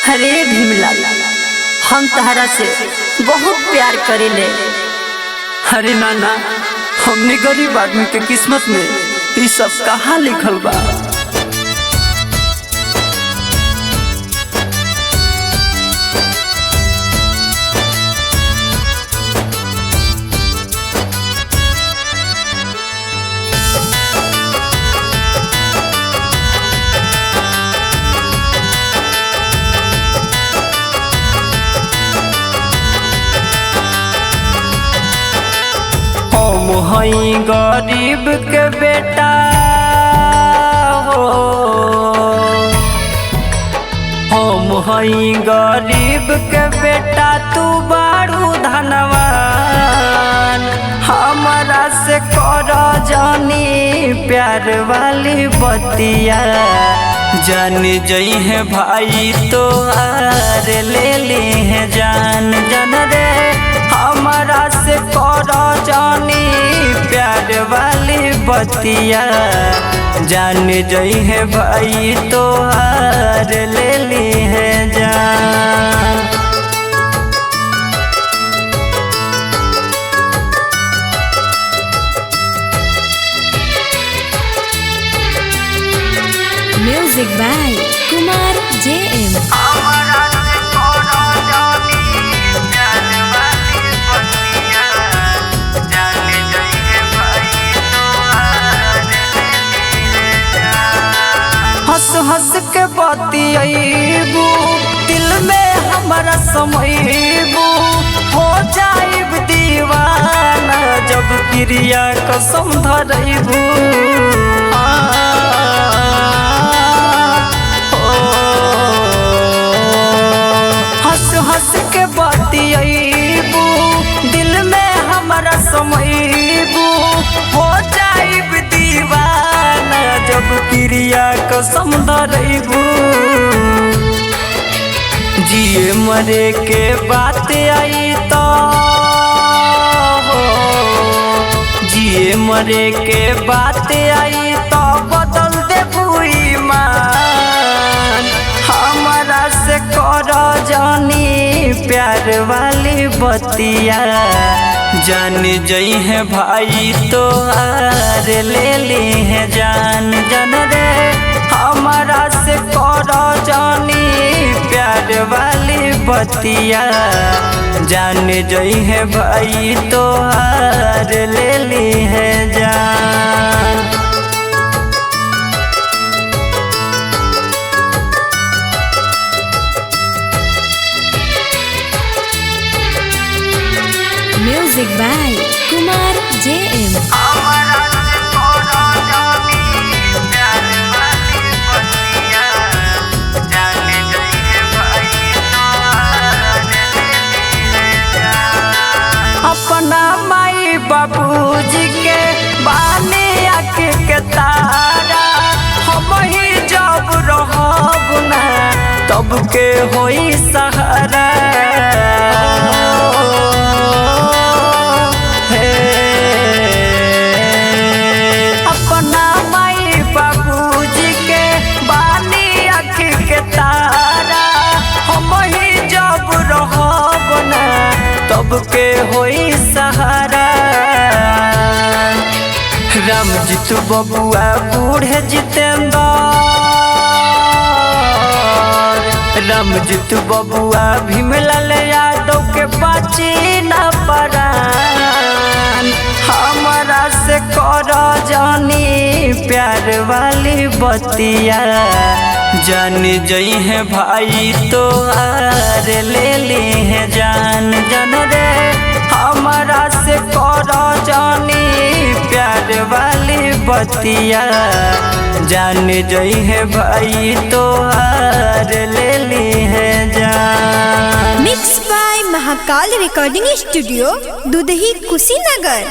हरे भीमलाल, हम तहरा से बहुत प्यार करेले। अरे नाना, हमने गरीब आदमी के किस्मत में ये सब कहाँ लिखल बा। हम हई गरीब के बेटा हो, हम हई गरीब के बेटा, तू बारू धनवान। हमारा से कर जानी प्यार वाली बतिया, जान जई है भाई तो आर ले ली है जान जन रे। हमारा से कर जानी प्यार वाली बतिया, जान जई है भाई तो हार ले ली है जान। Music by Kumar JM। हंस हंस के बतियाबू, दिल में हमारा समयबू, हो जाइब दीवाना जब क्रिया कसम धरबू। हंस हंस के बतियाबू, दिल में हमारा समयबू, हो जाइब दीवाना जब क्रिया कसम धरबू। जिए मरे के बात आई तो, जिए मरे के बात आई तो बदल देबू ईमान। हमारा से कर जानी प्यार वाली बतिया, जान जई है भाई तो हार ले ली है जान जन रे। हमारा से कर जानी प्यार वाली बतिया, जान जई है भाई तो हार ले ली है जान। Music by Kumar JM। अपना माई बाबूजी के बानी आँख के तारा, हम ही जब रहब ना तब के होई सहारा। अपना माई बाबूजी के बानी आँख के तारा, हम ही जब रहब ना तब के होई सहारा। रामजीत बबुआ बूढ़े जितेंद्र, रामजीत बबुआ भीमलाल यादव के बाची न परान। हमारा से कर जानी प्यार वाली बतिया, जान जई है भाई तो हार ले ली है जान जन रे। हमारा से कर जानी प्यार वाली बतिया, जान जई है भाई तो हार ले ली है जान। Mix by Mahakal recording studio, Dudhahi, Kushinagar.